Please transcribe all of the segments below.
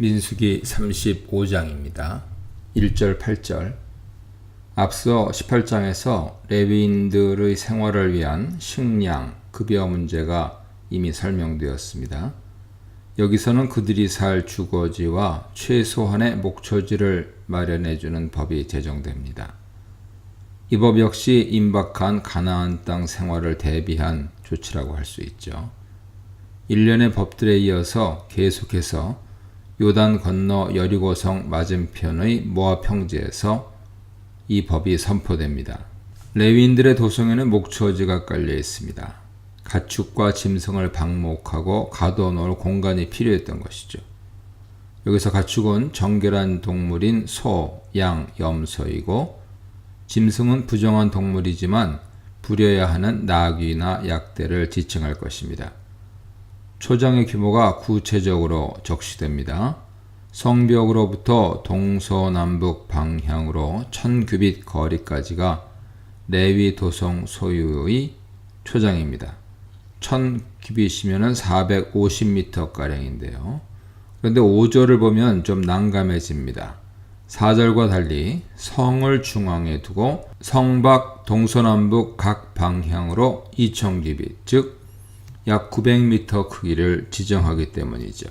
민수기 35장입니다. 1절 8절. 앞서 18장에서 레위인들의 생활을 위한 식량, 급여 문제가 이미 설명되었습니다. 여기서는 그들이 살 주거지와 최소한의 목초지를 마련해주는 법이 제정됩니다. 이 법 역시 임박한 가나안 땅 생활을 대비한 조치라고 할 수 있죠. 일련의 법들에 이어서 계속해서 요단 건너 여리고성 맞은편의 모압 평지에서 이 법이 선포됩니다. 레위인들의 도성에는 목초지가 깔려 있습니다. 가축과 짐승을 방목하고 가둬놓을 공간이 필요했던 것이죠. 여기서 가축은 정결한 동물인 소, 양, 염소이고 짐승은 부정한 동물이지만 부려야 하는 나귀나 약대를 지칭할 것입니다. 초장의 규모가 구체적으로 적시됩니다. 성벽으로부터 동서남북 방향으로 1000규빗 거리까지가 레위 도성 소유의 초장입니다. 1000규빗이면 450m가량인데요. 그런데 5절을 보면 좀 난감해집니다. 4절과 달리 성을 중앙에 두고 성 밖 동서남북 각 방향으로 2000규빗, 즉 약 900m 크기를 지정하기 때문이죠.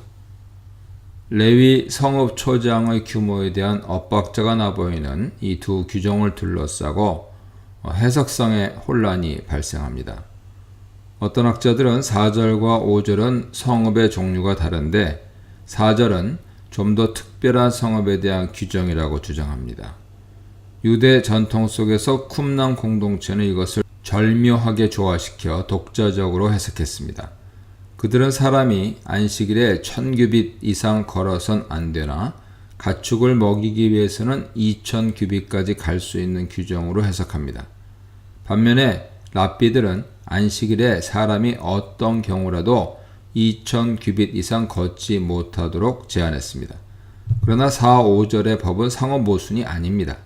레위 성읍 초장의 규모에 대한 엇박자가 나보이는 이 두 규정을 둘러싸고 해석상의 혼란이 발생합니다. 어떤 학자들은 4절과 5절은 성읍의 종류가 다른데 4절은 좀 더 특별한 성읍에 대한 규정이라고 주장합니다. 유대 전통 속에서 쿰란 공동체는 이것을 절묘하게 조화시켜 독자적으로 해석했습니다. 그들은 사람이 안식일에 1000규빗 이상 걸어선 안 되나 가축을 먹이기 위해서는 2000규빗까지 갈 수 있는 규정으로 해석합니다. 반면에 랍비들은 안식일에 사람이 어떤 경우라도 2000규빗 이상 걷지 못하도록 제한했습니다. 그러나 4, 5절의 법은 상업 모순이 아닙니다.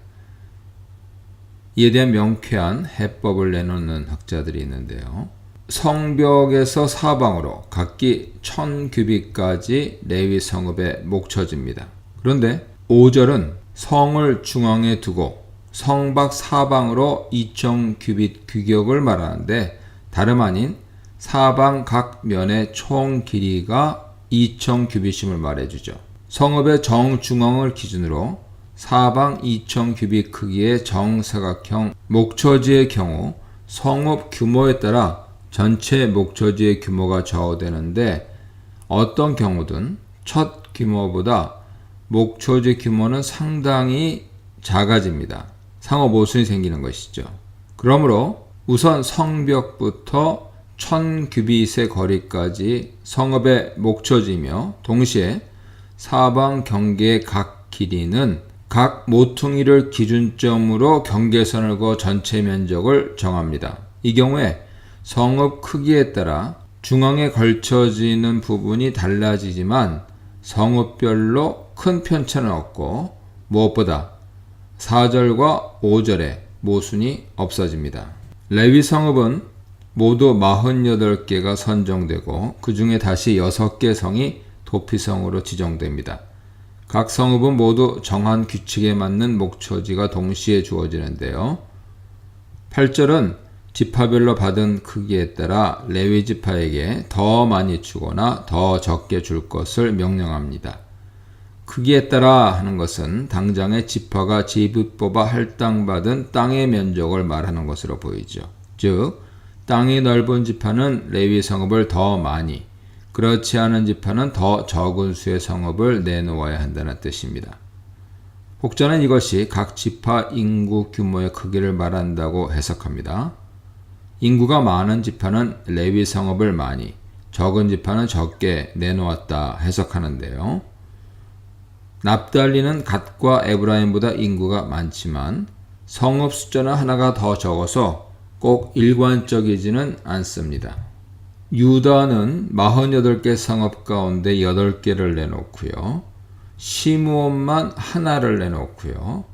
이에 대한 명쾌한 해법을 내놓는 학자들이 있는데요. 성벽에서 사방으로 각기 1000규빗까지 레위 성읍에 목초지입니다. 그런데 5절은 성을 중앙에 두고 성 밖 사방으로 2000규빗 규격을 말하는데 다름 아닌 사방 각 면의 총 길이가 2000규빗임을 말해주죠. 성읍의 정중앙을 기준으로 사방 2000규빗 크기의 정사각형 목초지의 경우 성읍 규모에 따라 전체 목초지의 규모가 좌우되는데 어떤 경우든 첫 규모보다 목초지 규모는 상당히 작아집니다. 상호 모순이 생기는 것이죠. 그러므로 우선 성벽부터 1000규빗의 거리까지 성읍의 목초지며 동시에 사방 경계의 각 길이는 각 모퉁이를 기준점으로 경계선을 그어 전체 면적을 정합니다. 이 경우에 성읍 크기에 따라 중앙에 걸쳐지는 부분이 달라지지만 성읍별로 큰 편차는 없고 무엇보다 4절과 5절에 모순이 없어집니다. 레위 성읍은 모두 48개가 선정되고 그 중에 다시 6개 성이 도피성으로 지정됩니다. 각 성읍은 모두 정한 규칙에 맞는 목초지가 동시에 주어지는데요. 8절은 지파별로 받은 크기에 따라 레위 지파에게 더 많이 주거나 더 적게 줄 것을 명령합니다. 크기에 따라 하는 것은 당장의 지파가 제비뽑아 할당받은 땅의 면적을 말하는 것으로 보이죠. 즉 땅이 넓은 지파는 레위 성읍을 더 많이, 그렇지 않은 지파는 더 적은 수의 성읍을 내놓아야 한다는 뜻입니다. 혹자는 이것이 각 지파 인구 규모의 크기를 말한다고 해석합니다. 인구가 많은 지파는 레위 성읍을 많이, 적은 지파는 적게 내놓았다 해석하는데요. 납달리는 갓과 에브라임보다 인구가 많지만 성읍 숫자는 하나가 더 적어서 꼭 일관적이지는 않습니다. 유다는 48개 성읍 가운데 8개를 내놓고요. 시므온만 하나를 내놓고요.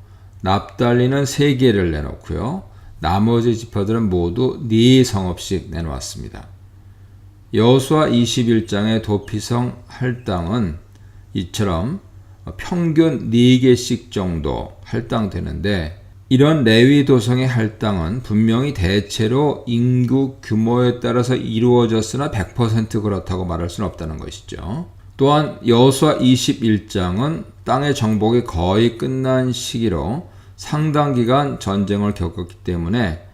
납달리는 3개를 내놓고요. 나머지 지파들은 모두 4성읍씩 내놓았습니다. 여호수아 21장의 도피성 할당은 이처럼 평균 4개씩 정도 할당되는데, 이런 레위 도성의 할당은 분명히 대체로 인구 규모에 따라서 이루어졌으나 100% 그렇다고 말할 수는 없다는 것이죠. 또한 여호수아 21장은 땅의 정복이 거의 끝난 시기로 상당 기간 전쟁을 겪었기 때문에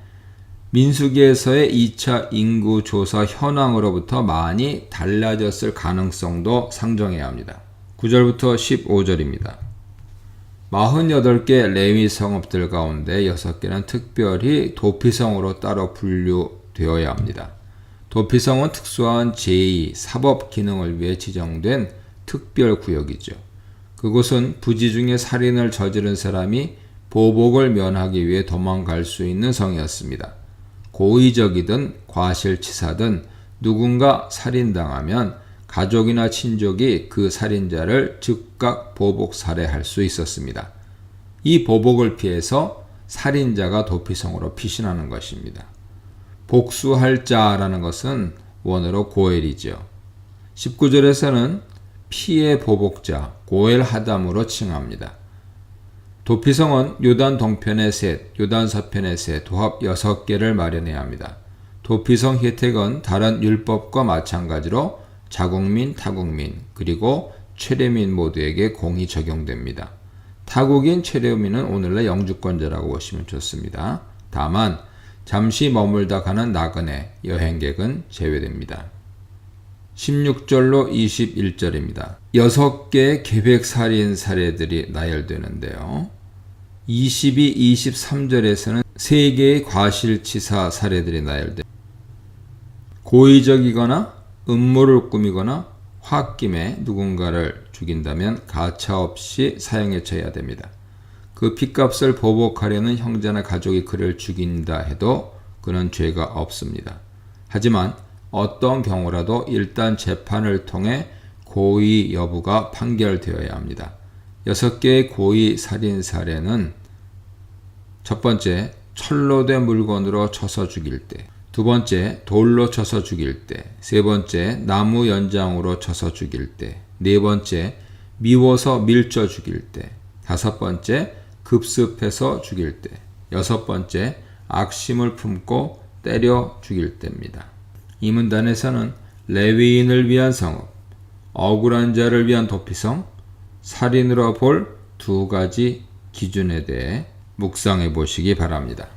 민수기에서의 2차 인구 조사 현황으로부터 많이 달라졌을 가능성도 상정해야 합니다. 9절부터 15절입니다. 48개 레위 성읍들 가운데 6개는 특별히 도피성으로 따로 분류되어야 합니다. 도피성은 특수한 제2 사법 기능을 위해 지정된 특별 구역이죠. 그곳은 부지 중에 살인을 저지른 사람이 보복을 면하기 위해 도망갈 수 있는 성이었습니다. 고의적이든 과실치사든 누군가 살인당하면 가족이나 친족이 그 살인자를 즉각 보복 살해할 수 있었습니다. 이 보복을 피해서 살인자가 도피성으로 피신하는 것입니다. 복수할 자라는 것은 원어로 고엘이죠. 19절에서는 피해 보복자, 고엘 하담으로 칭합니다. 도피성은 요단 동편에 셋, 요단 서편에 셋, 도합 6개를 마련해야 합니다. 도피성 혜택은 다른 율법과 마찬가지로 자국민, 타국민, 그리고 최레민 모두에게 공이 적용됩니다. 타국인 최레민은 오늘날 영주권자라고 보시면 좋습니다. 다만 잠시 머물다 가는 나그네, 여행객은 제외됩니다. 16절로 21절입니다. 6개의 계획살인 사례들이 나열되는데요. 22, 23절에서는 3개의 과실치사 사례들이 나열됩니다. 고의적이거나 음모를 꾸미거나 홧김에 누군가를 죽인다면 가차없이 사형에 처해야 됩니다. 그 핏값을 보복하려는 형제나 가족이 그를 죽인다 해도 그는 죄가 없습니다. 하지만 어떤 경우라도 일단 재판을 통해 고의 여부가 판결되어야 합니다. 6개의 고의 살인 사례는 첫 번째, 철로 된 물건으로 쳐서 죽일 때, 두 번째, 돌로 쳐서 죽일 때, 세 번째, 나무 연장으로 쳐서 죽일 때, 네 번째, 미워서 밀쳐 죽일 때, 다섯 번째, 급습해서 죽일 때, 여섯 번째, 악심을 품고 때려 죽일 때입니다. 이 문단에서는 레위인을 위한 성읍, 억울한 자를 위한 도피성, 살인으로 볼 2가지 기준에 대해 묵상해 보시기 바랍니다.